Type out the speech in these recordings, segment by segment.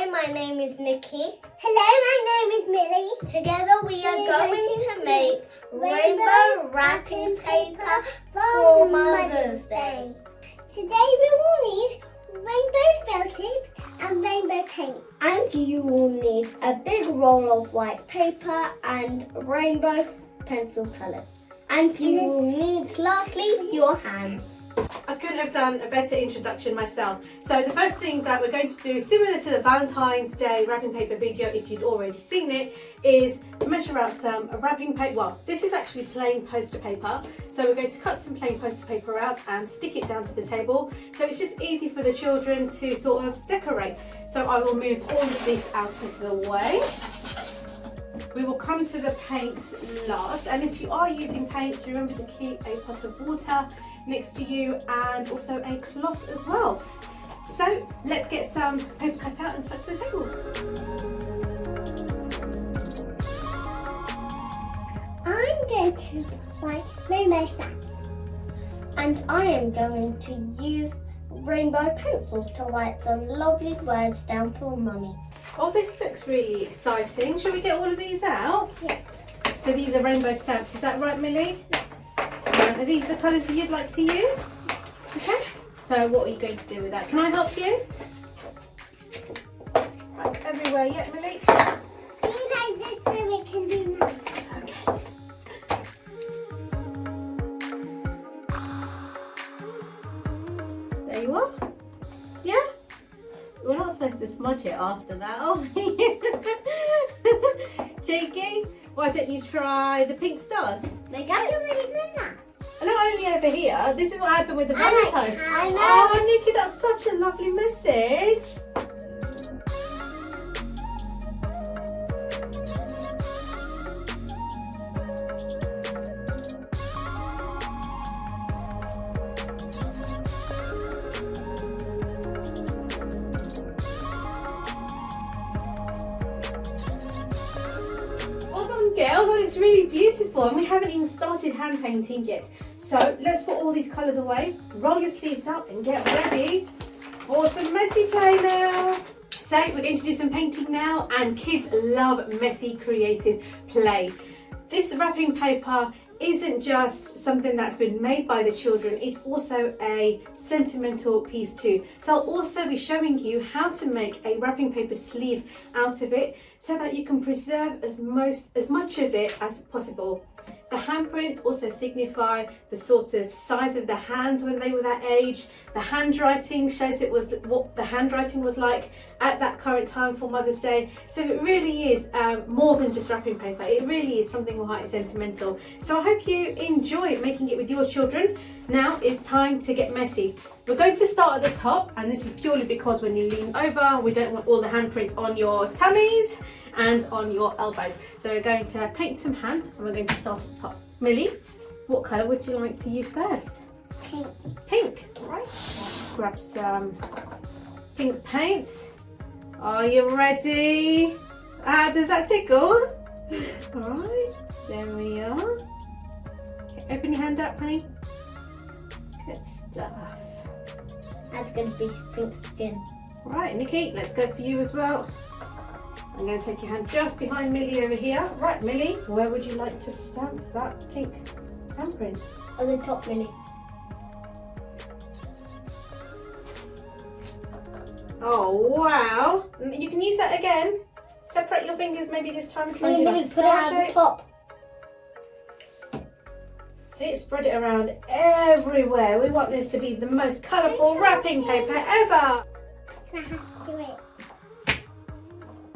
Hello, my name is Nikki. Hello, my name is Millie. Together we are going to make rainbow wrapping paper for Mother's Day. Today we will need rainbow felt tips and rainbow paint. And you will need a big roll of white paper and rainbow pencil colours. And you will need, lastly, your hands. I couldn't have done a better introduction myself. So the first thing that we're going to do, similar to the Valentine's Day wrapping paper video, if you'd already seen it, is measure out some wrapping paper. Well, this is actually plain poster paper. So we're going to cut some plain poster paper out and stick it down to the table. So it's just easy for the children to sort of decorate. So I will move all of this out of the way. We will come to the paints last, and if you are using paints, remember to keep a pot of water next to you and also a cloth as well. So let's get some paper cut out and stuck to the table. I'm going to write rainbow stamps. And I am going to use rainbow pencils to write some lovely words down for Mummy. Oh, this looks really exciting. Shall we get all of these out? Yeah. So these are rainbow stamps, is that right, Millie? Are these the colours you'd like to use? Okay. So what are you going to do with that? Can I help you? Right, everywhere yet, Millie? Do you like this so we can do now? Okay. There you are. Yeah? We're not supposed to smudge it after that, are we? Cheeky, why don't you try the pink stars? There you go. I've already done that. And not only over here, this is what happened with the I like Valentine's. I know. Oh, Nikki, that's such a lovely message. Girls, that looks really beautiful, and we haven't even started hand painting yet. So let's put all these colours away, roll your sleeves up and get ready for some messy play now. So we're going to do some painting now, and kids love messy creative play. This wrapping paper isn't just something that's been made by the children, it's also a sentimental piece too. So I'll also be showing you how to make a wrapping paper sleeve out of it so that you can preserve as much of it as possible. The handprints also signify the sort of size of the hands when they were that age. The handwriting shows it was what the handwriting was like at that current time for Mother's Day. So it really is more than just wrapping paper. It really is something quite sentimental. So I hope you enjoy making it with your children. Now it's time to get messy. We're going to start at the top, and this is purely because when you lean over, we don't want all the handprints on your tummies and on your elbows. So we're going to paint some hands, and we're going to start at the top. Millie, what colour would you like to use first? Pink. Pink, all right. Grab some pink paint. Are you ready? Does that tickle? All right, there we are. Okay, open your hand up, honey. Good stuff. That's going to be pink skin. All right, Nikki, let's go for you as well. I'm going to take your hand just behind Millie over here. Right, Millie, where would you like to stamp that pink handprint? On the top, Millie. Oh, wow. You can use that again. Separate your fingers maybe this time. Try and do Millie, like a put it star at the shape. top. See, spread it around everywhere. We want this to be the most colourful wrapping paper ever. Can I have to do it?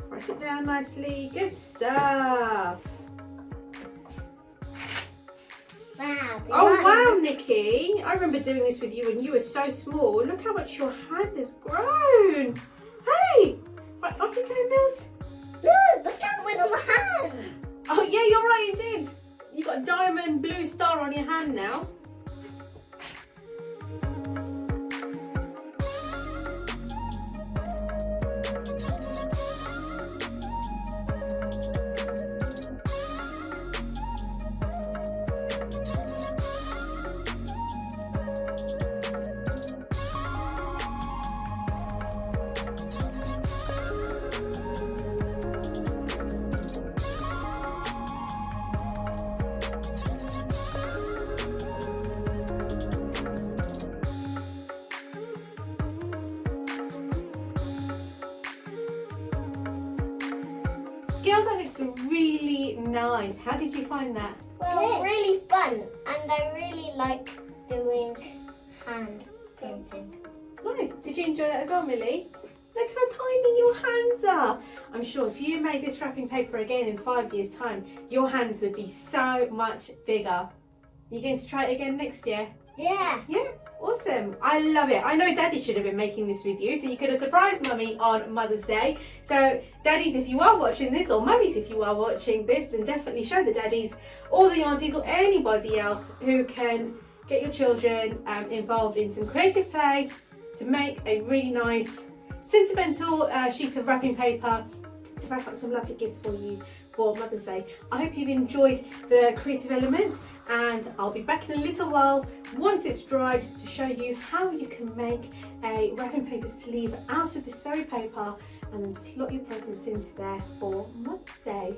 Press it down nicely. Good stuff. Wow. Oh wow, Nikki. I remember doing this with you when you were so small. Look how much your hand has grown. Hey! Right, off you go, Mills. Look, the stamp went on my hand. Oh yeah, you're right, it did. You've got a diamond blue star on your hand now. Girls, that looks really nice. How did you find that? Well, really fun, and I really like doing hand printing. Nice. Did you enjoy that as well, Millie? Look how tiny your hands are. I'm sure if you made this wrapping paper again in 5 years' time, your hands would be so much bigger. You going to try it again next year? Yeah. Yeah, awesome. I love it. I know Daddy should have been making this with you, so you could have surprised Mummy on Mother's Day. So Daddies, if you are watching this, or Mummies, if you are watching this, then definitely show the Daddies or the aunties or anybody else who can get your children involved in some creative play to make a really nice sentimental sheet of wrapping paper to wrap up some lovely gifts for you for Mother's Day. I hope you've enjoyed the creative element, and I'll be back in a little while once it's dried to show you how you can make a wrapping paper sleeve out of this very paper and then slot your presents into there for Mother's Day.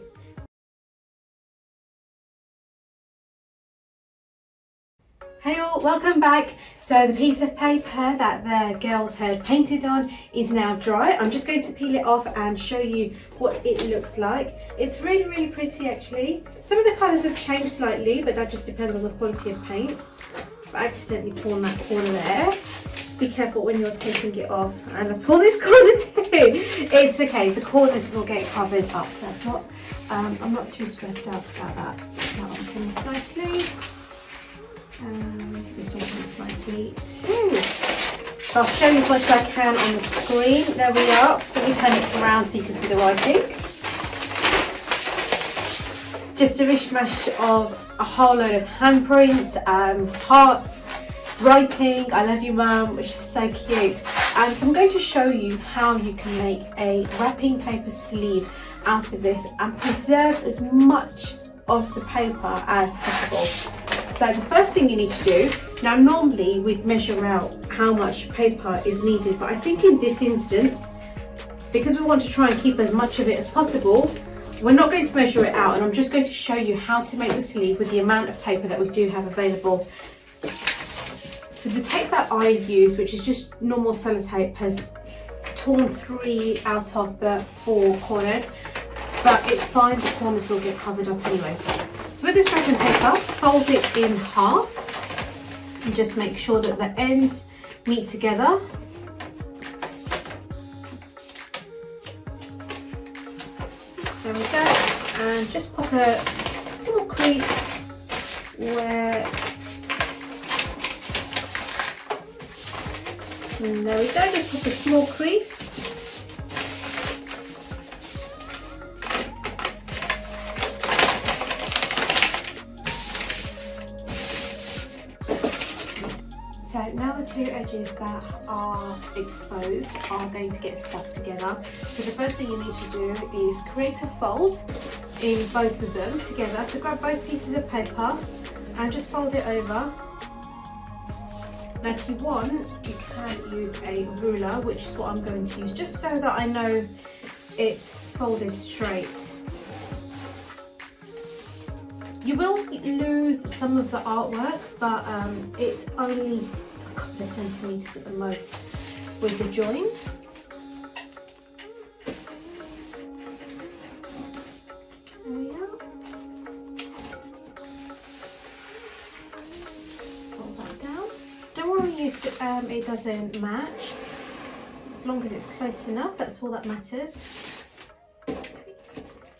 Hey all, welcome back. So the piece of paper that the girls had painted on is now dry. I'm just going to peel it off and show you what it looks like. It's really pretty actually. Some of the colours have changed slightly, but that just depends on the quality of paint. I accidentally torn that corner there. Just be careful when you're taking it off. And I've torn this corner too. It's okay, the corners will get covered up, so that's not, I'm not too stressed out about that. That one came off nicely. And this one came off nicely too. So I'll show you as much as I can on the screen. There we are. Let me turn it around so you can see the writing. Just a mishmash of a whole load of handprints, hearts, writing, I love you mum, which is so cute. So I'm going to show you how you can make a wrapping paper sleeve out of this and preserve as much of the paper as possible. So the first thing you need to do, now normally we'd measure out how much paper is needed, but I think in this instance, because we want to try and keep as much of it as possible, we're not going to measure it out, and I'm just going to show you how to make the sleeve with the amount of paper that we do have available. So the tape that I use, which is just normal sellotape, has torn 3 out of the 4 corners, but it's fine, the corners will get covered up anyway. So with this wrapping paper, fold it in half and just make sure that the ends meet together. There we go, and just pop a small crease where, and there we go, just pop a small crease. So now the 2 edges that are exposed are going to get stuck together. So the first thing you need to do is create a fold in both of them together. So grab both pieces of paper and just fold it over. Now if you want, you can use a ruler, which is what I'm going to use, just so that I know it's folded straight. You will lose some of the artwork, but it's only a couple of centimetres at the most with the join. There we are. Fold that down. Don't worry if it doesn't match. As long as it's close enough, that's all that matters.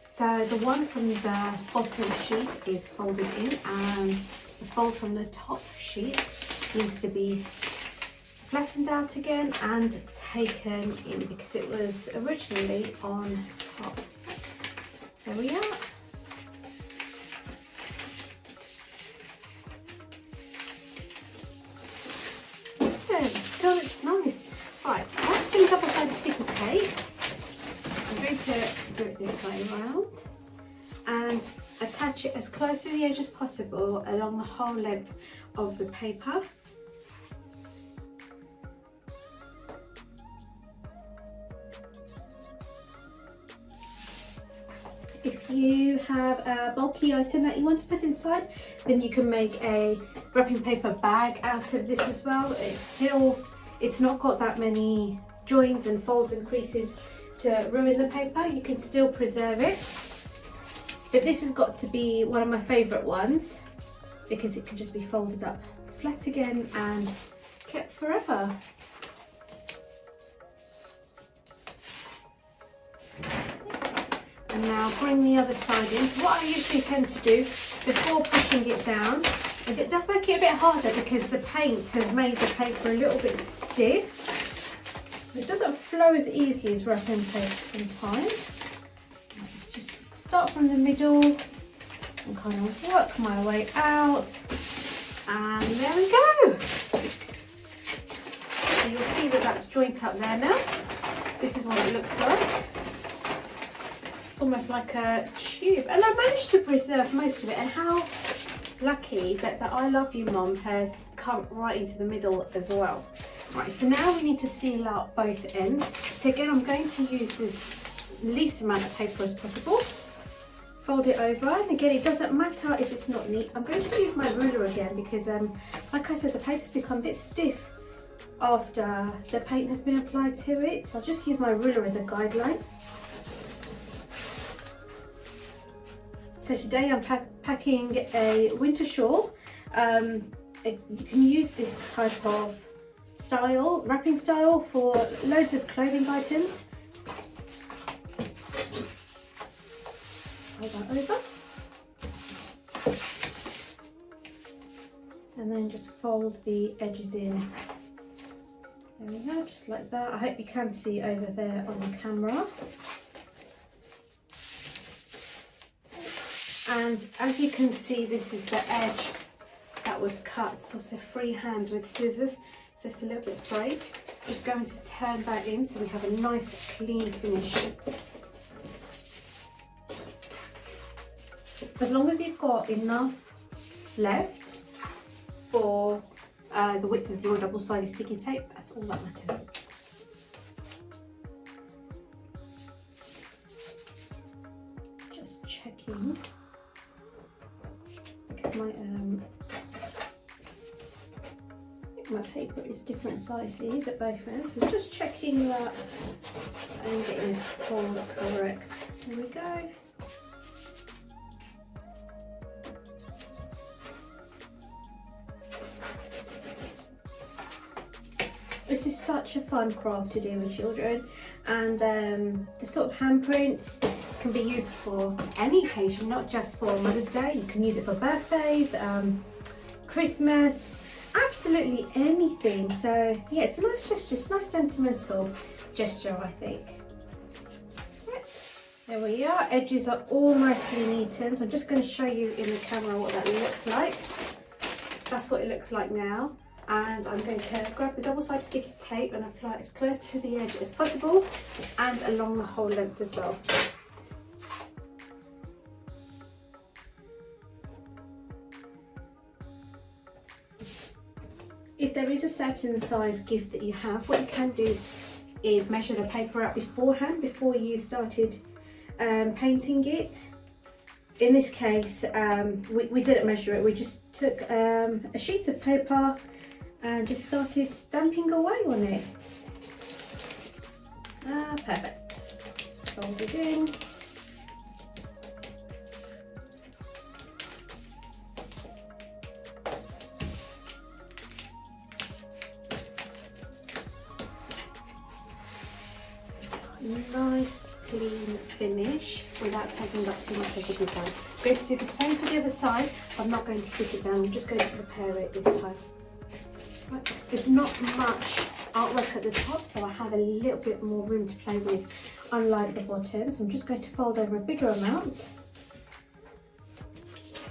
So the one from the bottom sheet is folded in, and the fold from the top sheet needs to be flattened out again and taken in because it was originally on top. There we are. Awesome, still looks nice. Right, I have some double-sided sticky tape. I'm going to do it this way around and attach it as close to the edge as possible along the whole length of the paper. If you have a bulky item that you want to put inside, then you can make a wrapping paper bag out of this as well. It's not got that many joins and folds and creases to ruin the paper, you can still preserve it. But this has got to be one of my favourite ones because it can just be folded up flat again and kept forever. And now bring the other side in. So what I usually tend to do before pushing it down, and it does make it a bit harder because the paint has made the paper a little bit stiff. It doesn't flow as easily as rough end paper sometimes. Let's just start from the middle and kind of work my way out. And there we go. So you'll see that that's joint up there now. This is what it looks like. It's almost like a tube. And I managed to preserve most of it. And how lucky that the I Love You Mum has come right into the middle as well. Right, so now we need to seal out both ends. So again, I'm going to use this least amount of paper as possible. Fold it over, and again, it doesn't matter if it's not neat. I'm going to use my ruler again because, like I said, the paper's become a bit stiff after the paint has been applied to it. So I'll just use my ruler as a guideline. So today I'm packing a winter shawl. You can use this type of style, wrapping style, for loads of clothing items. Fold that over. And then just fold the edges in. There we go, just like that. I hope you can see over there on the camera. And as you can see, this is the edge that was cut sort of freehand with scissors, so it's a little bit frayed. Just going to turn that in so we have a nice clean finish. As long as you've got enough left for the width of your double-sided sticky tape, that's all that matters. Just checking. My paper is different sizes at both ends, so just checking that and getting this fold correct. There we go. This is such a fun craft to do with children, and the sort of handprints can be used for any occasion, not just for Mother's Day. You can use it for birthdays, Christmas, absolutely anything. So yeah, it's a nice gesture, it's a nice sentimental gesture, I think. Right, there we are. Edges are all nicely neatened. So I'm just going to show you in the camera what that looks like. That's what it looks like now. And I'm going to grab the double-sided sticky tape and apply it as close to the edge as possible and along the whole length as well. If there is a certain size gift that you have, what you can do is measure the paper out beforehand, before you started painting it. In this case, we didn't measure it, we just took a sheet of paper and just started stamping away on it. Perfect. Fold it in. Nice clean finish without taking up too much of the design. I'm going to do the same for the other side. I'm not going to stick it down, I'm just going to prepare it this time. Right. There's not much artwork at the top, so I have a little bit more room to play with, unlike the bottom. So I'm just going to fold over a bigger amount.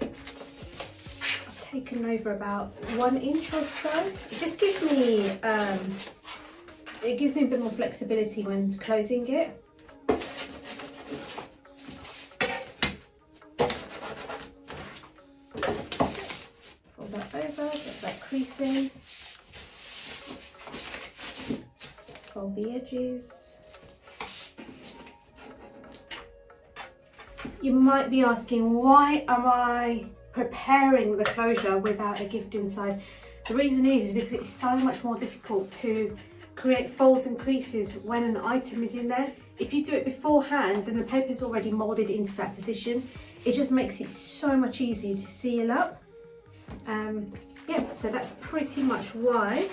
I've taken over about 1 inch or so. It just gives me a bit more flexibility when closing it. Fold that over, get that crease in. Fold the edges. You might be asking, why am I preparing the closure without a gift inside? The reason is because it's so much more difficult to create folds and creases when an item is in there. If you do it beforehand, then the paper's already moulded into that position. It just makes it so much easier to seal up. Yeah, so that's pretty much why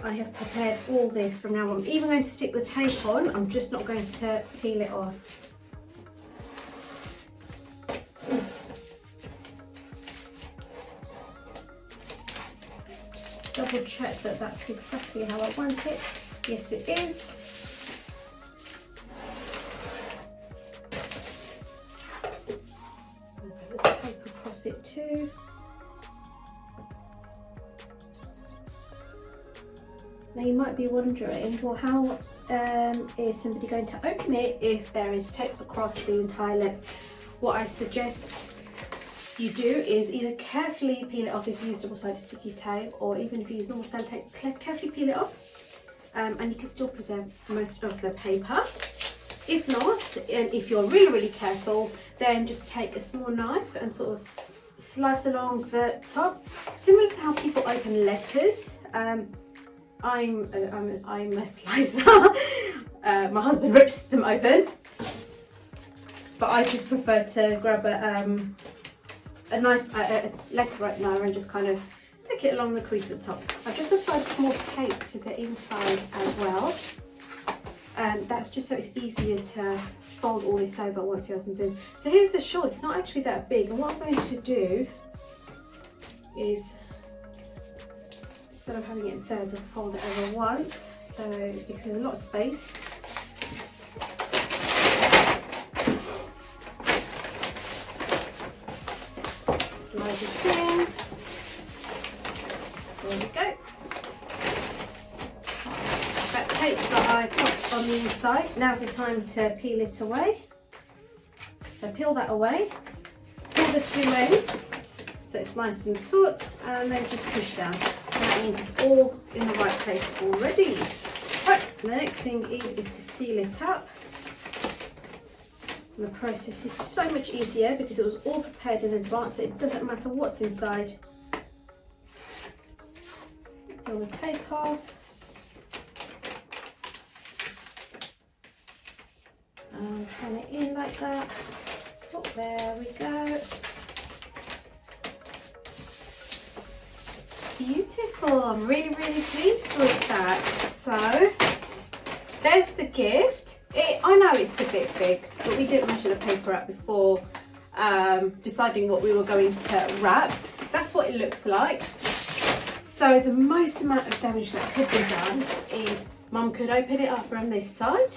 I have prepared all this from now on. I'm even going to stick the tape on, I'm just not going to peel it off. Just double check that that's exactly how I want it. Yes, it is. Put the tape across it too. Now you might be wondering, well, how is somebody going to open it if there is tape across the entire length? What I suggest you do is either carefully peel it off if you use double-sided sticky tape, or even if you use normal sellotape, carefully peel it off, and you can still preserve most of the paper. If not, and if you're really careful, then just take a small knife and sort of slice along the top, similar to how people open letters. I'm a slicer. My husband rips them open, but I just prefer to grab a knife, a letter opener, and just kind of pick it along the crease at the top. I've just applied small tape to the inside as well. That's just so it's easier to fold all this over once the item's in. So here's the shawl. It's not actually that big, and what I'm going to do is, instead of having it in thirds, I'll fold it over once, so because there's a lot of space. Slide this in. There we go. That tape that I put on the inside, now's the time to peel it away. So peel that away, pull the two ends so it's nice and taut, and then just push down. And that means it's all in the right place already. Right, the next thing is to seal it up. And the process is so much easier because it was all prepared in advance, so it doesn't matter what's inside. Peel the tape off. And turn it in like that. Oh, there we go. Beautiful, I'm really pleased with that. So there's the gift. I know it's a bit big, but we didn't measure the paper out before deciding what we were going to wrap. That's what it looks like. So the most amount of damage that could be done is Mum could open it up around this side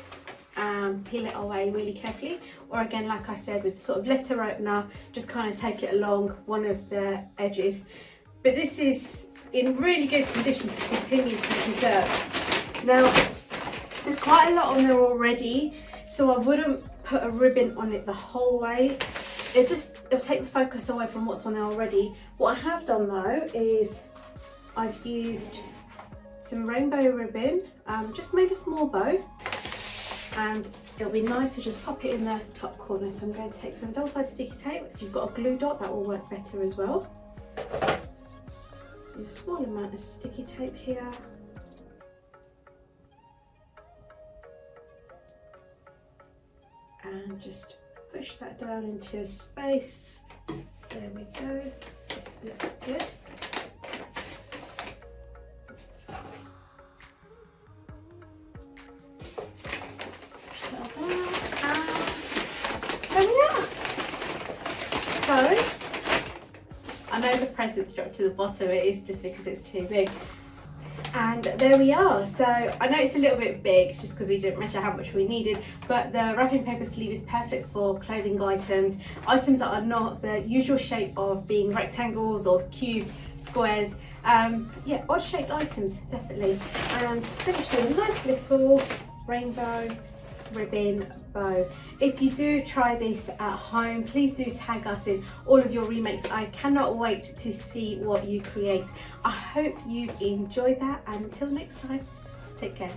and peel it away really carefully, or again, like I said, with sort of letter opener, just kind of take it along one of the edges. But this is in really good condition to continue to preserve. Now, there's quite a lot on there already, so I wouldn't put a ribbon on it the whole way. It'll take the focus away from what's on there already. What I have done though is I've used some rainbow ribbon, just made a small bow, and it'll be nice to just pop it in the top corner. So I'm going to take some double-sided sticky tape. If you've got a glue dot, that will work better as well. So use a small amount of sticky tape here. And just push that down into a space. There we go. This looks good. Push that down, and there we are. So I know the present's dropped to the bottom. It is just because it's too big. And there we are. So I know it's a little bit big just because we didn't measure how much we needed, but the wrapping paper sleeve is perfect for clothing items that are not the usual shape of being rectangles or cubes, squares. Yeah, odd shaped items, definitely. And finished with a nice little rainbow ribbon bow. If you do try this at home, please do tag us in all of your remakes. I cannot wait to see what you create. I hope you enjoyed that, and until next time, take care.